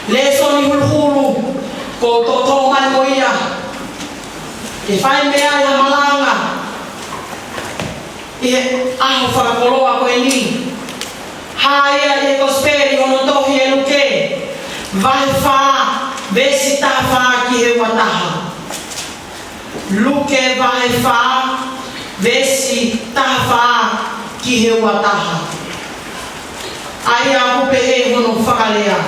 leso ni hulu ko totoman mo ia ke fai mea ia malanga e aho whakakoloa koe ni haia e kosperi ono tohi e luke vai wha vesi tā wha ki he wataha luke vai wha vesi tā wha ki he wataha ai a kupe he hono whakalea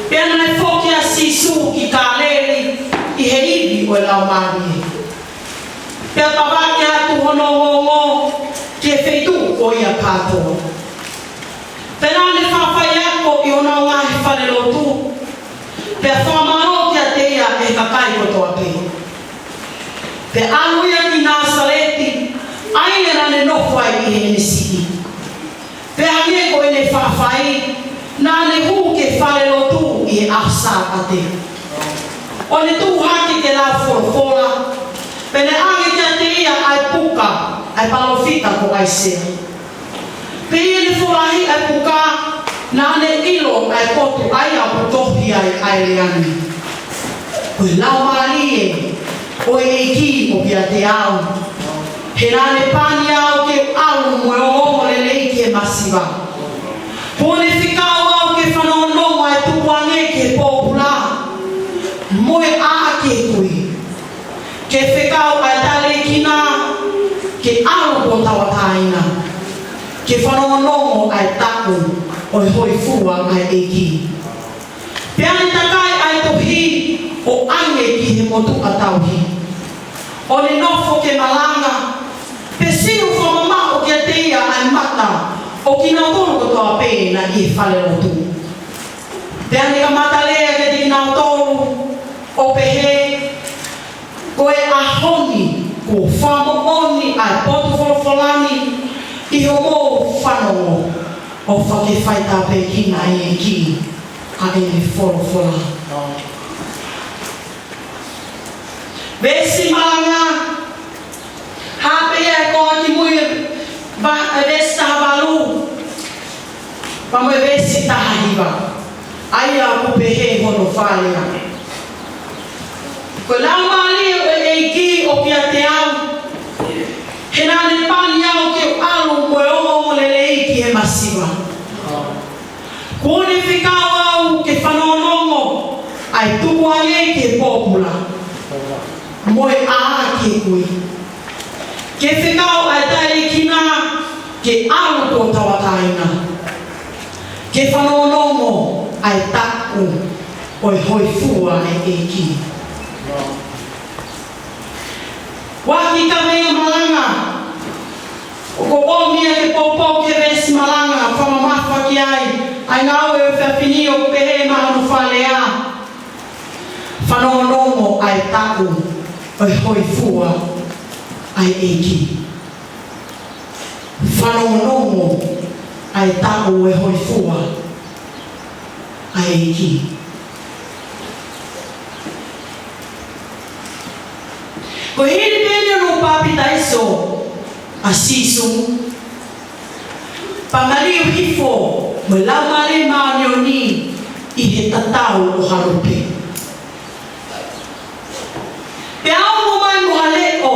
pēna nei whoki a sisu ki ka leri i he iwi o lau maari pēna tawaki atu hono ngongo ki e wheitu o ia kātoa pēna ne whawhai ako i hono ngahi whare lotu pēna whamaro ki a te ia e kakai kotoa pēna pēna alu ia ki Nasareti ai era ne nofai i he nesiki pēna nge ko e ne whawhai nā ne hu ke whare lotu i he asa ate o ne tū haki ke lau whorofora pene ange kia te ia ai puka ai palofita ko ai sea pe ia ne whorahi ai puka nā ne ilo ai potu ai a putohi ai leani o e lau marie o e ki o kia te au he nā ne pani au ke au moe o omo le lei ki e masiwa pone whikau au ke whanononga e tupuange ke pōpula moe a ke kui ke whikau ai tale kina ke au ko tawataina ke whanonongo ai taku o e hoi fua ai e ki peane takai ai tohi o ange ki he motu a tauhi o ne nofo ke malanga pe siu whamama o kia te ia ai mata o ki nā tōru kotoa pēna i e whale rotu. Te ane ka matalea ke te ki nā tōru o pehe koe a honi ko whamo oni ai potu wholofolani i ho mō whanongo o whake whaita pē kina i e ki a e me wholofola. Vesi malanga hape e koa ki mui vesi taha walu pa moe vesi taha hiwa ai a kupe he hono whalea koe lau maali o e ki o kia te au he nane pani au ke alu koe o le lei ki he masiwa kone whikau au ke whanonongo ai tupuange ke pōpula moe a ke kui ke whikau ai tae kina ke alu ko tawataina ke whanonongo ai taku o e hoi fua e ki waki ka mea malanga o ko omia ke popo ke vesi malanga whamamafa ki ai ngau e whiawhini o pehe mahanu whalea whanonongo ai taku o e hoi fua ai e ki whanonongo ai tāu e hoi fua ai e ki ko hiri pēne no pāpita iso a sisu pangari o hifo mo lau mare maanio ni i he tatau o harupe pe au mo mai mo hale o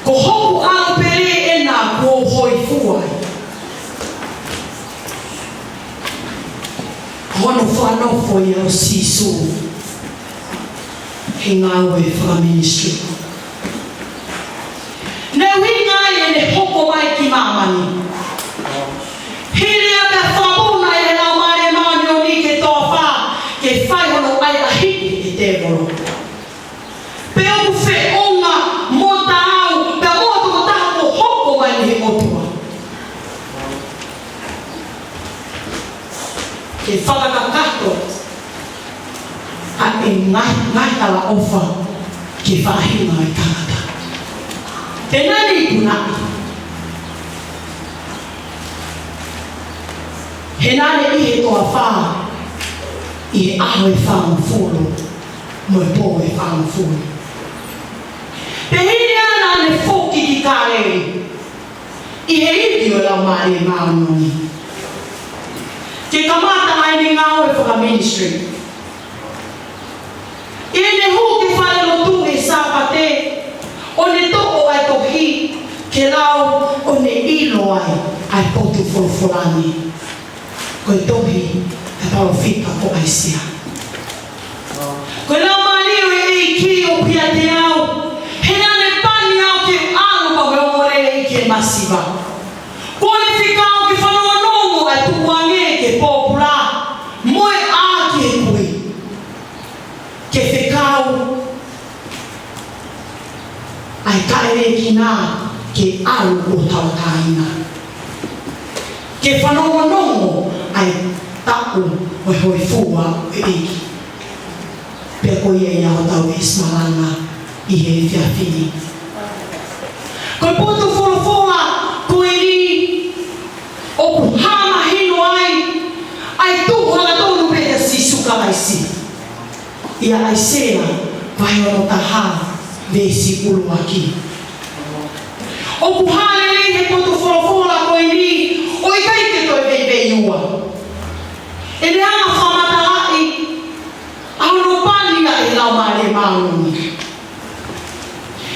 ko hopu au pere e nā ko hoi fuai. Hono whanofo i o sisu he ngāu e whakaministri. Ne winga e ne hoko mai ki mamani. Hiri a me whamuna e lau mare mani o ni ke tō whā ke whai hono ai a hiki e te moro. Pe o whe onga mo ta au pe motu o taha ko hoko mai ni he motua. Ke whakakato a e ngai tala ofa ke whahinga i tangata. Te nani punaki. He nane i he toa whā i he aho e whāmu fōro mo e pō e whāmu fōro. Pe hiri ana ne whoki ki kārei i he iri o lau maare māunoni. Ke kamata ai ni ngau e whaka ministry. I ne huki whare lotu e sāpate, o ne toko ai tohi, ke lau o ne ilo ai potu wholawholani. Koe tohi e parawhika o aisia. Koe lau maliu e ki o pia te au, he ane pani au ke alu pa me omore e ke masiva. Kone whikao ke whanua nomo ai tukuange ke popula, moe a ke koe. Ke whikao ai kaere ki nā ke alu o tawataina. Ke whanua nomo ai taku o hoi fua e eki. Pea koe ia o tau Ismalanga i he whiawhini. Koe potu wholofola koe ni o hama hino ai tuhanga tonu pēta si suka aisi. Ia aisea vai ono taha vesi ulu aki. O puhane nei he potu wholofola koe ni o i kaike toi vei ua. E le ama whamata auno pania e lau maare maungi.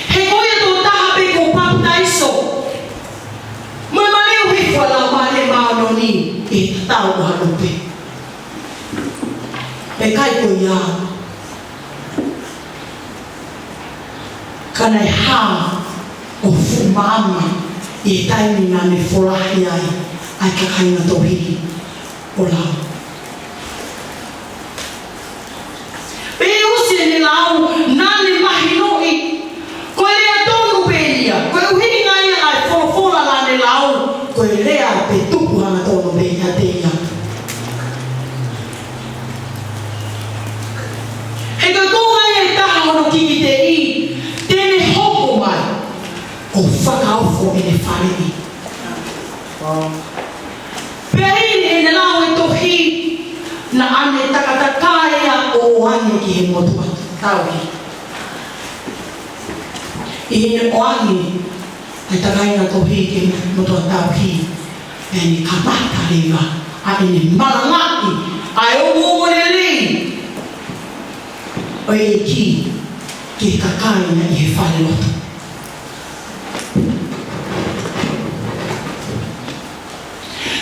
He koe tō taha pe ko paptaiso. Moe maleo he kua lau maare maungi e tau halupe. Pe kai ko ia. Kanai hā o fumama e taimi nga me wholahi ai ka kainga tohi o lau. Ni lau nani mahinoi koe lea tonu peia koe uhini ngai ai wholofola la ne lau koe lea pe tukuhanga tonu peia teia he koe kongai e taha hono kiki te i tene hoko mai o whakaofo e ne wharei pea ini e ne lau e tohi na ane takatakaia o ane ki he motua tauhi. I hene oangi ai takaina tohi ke motua tauhi e ni kamata rewa a ene marangaki ai o mōmore rei o e ki ke kakaina i he whare loto.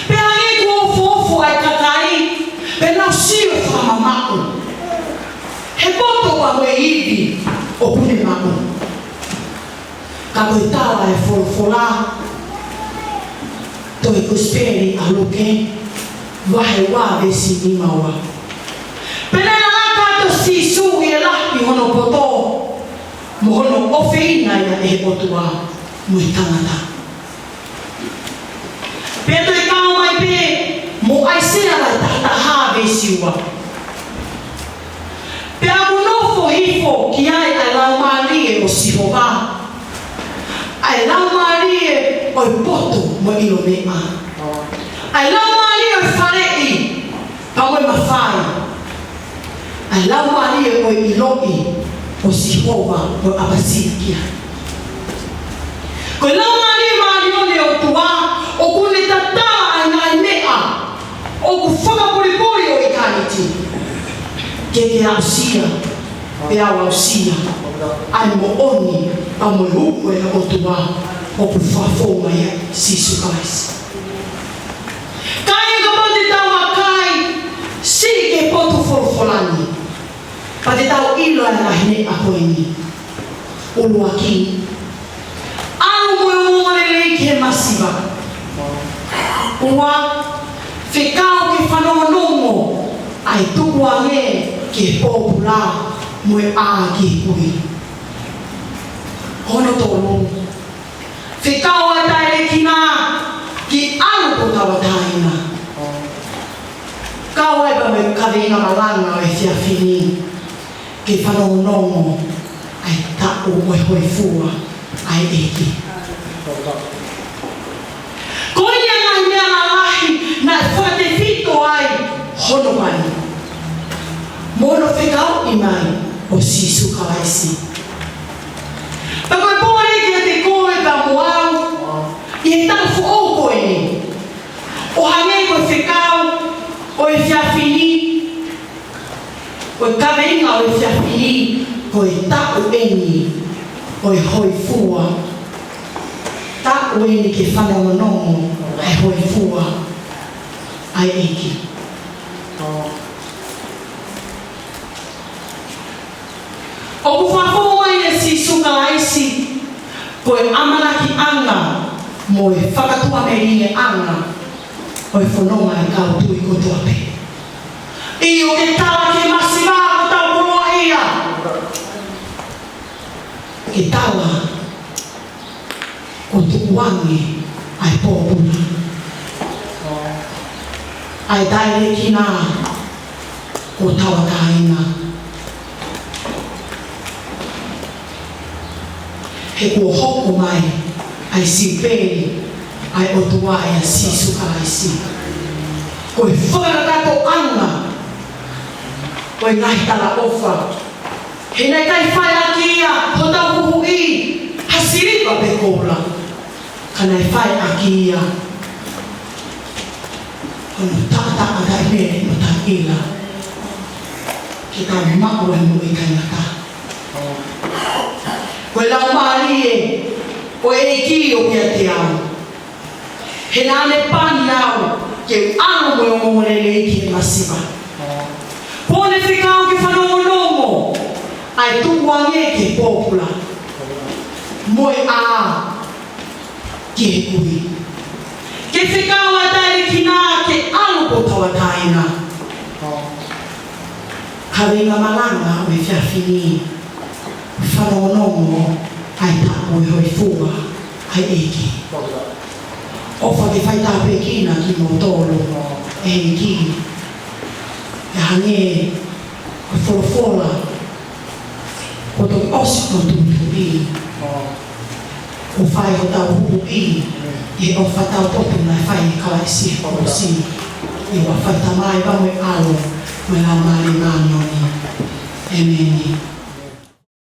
Pea e kua fofo ai kakai pe nau sio whamamako. He poto wa moe iwi o pune mako. Ka koe tāla e wholofola, toi kusperi a luke, wahe wā vesi ni maua. Penena laka to si su i e lahi hono poto, mo hono ofeina ia e he potua moe tangata. Pea toi kao mai pe, mo aisea lai tahataha vesi ua. Pea munofo hifo ki ai lau marie o Sihova. Ai lau marie o i poto mo ilo mea. Ai lau marie o i wharei pa moe mawhai. Ai lau marie o i iloi o Sihova o Abasikia. Koe lau marie marione o tua o kune tata ai ngai mea o ku whakapuripuri o i kaniti. Ke ausia, pe au ausia, ai mo oni, a mo huku e o tua, o pu whafoma ia sisu kaisi. Kai e ka pati tau a kai, si ke potu wholofolani, pa te tau ilo e rahine a koeni, ulu aki. Anu mo e mōre rei ke masiva. Ua, whekao ke whanoa nomo, ai tuku a nge, ke popula moe a ki hui. Hono tōru. Whikao a taere ki nā, ki alu ko tawataina. Kau ai pa me kawinga malanga o e whiawhini, ke whanonongo ai tāu moe hoi fua ai eki. Koe ia ngai mea na lahi na whate whito ai hono mai. Mono whikao i mai o sisu kawaisi. Pa koe pōre ki a te koe pa moau, i e tau fu o koe ni. O hange koe whikao o e whiawhini o kaveinga o fiafi o tau eni o hoi fua tau eni ke whana o nomo ai hoi fua ai eki o kuwhafo mai e si sunga laisi ko e amana ki anga mo e whakatua me ringe anga o e whanonga e kau tui kotua pe i o ke tawa ke masiwa ko tau koroa ia ke tawa ko tu wangi ai pōpuna ai taile kina ko tawa kaina he ko hoko mai ai si peri ai otua ai sisu ai si ko e whakarato anga ko e ngai tala ofa he nei kai whai aki ia ho tau huhu i hasiripa pe kola ka nei whai aki ia hono tata aga i mene no ta ila ki ka mako e mo i kai ngata ko e lau maari e o e ki o kia te au. He nāne pani au ke anu mo o mōrele ki e masiva. Pōne whikau ki whanongo nongo ai tukuange ke pōpula. Moe a ki he kui. Ke whikau a taere ki nā ke anu po tawa taina. Ka ringa malanga o e whiawhini. Whanongo nongo ai tapo e hoi fua ai eki. Ofa ke whai tāpe kina ki mō tōro e eki. E hange o whorofora o tō osi o tūtu i. O whai o tau hupu i e o whatau potu nai whai e kalaisi o si. E wa whai tamai wamo e alo me la mare mānioni. E meni.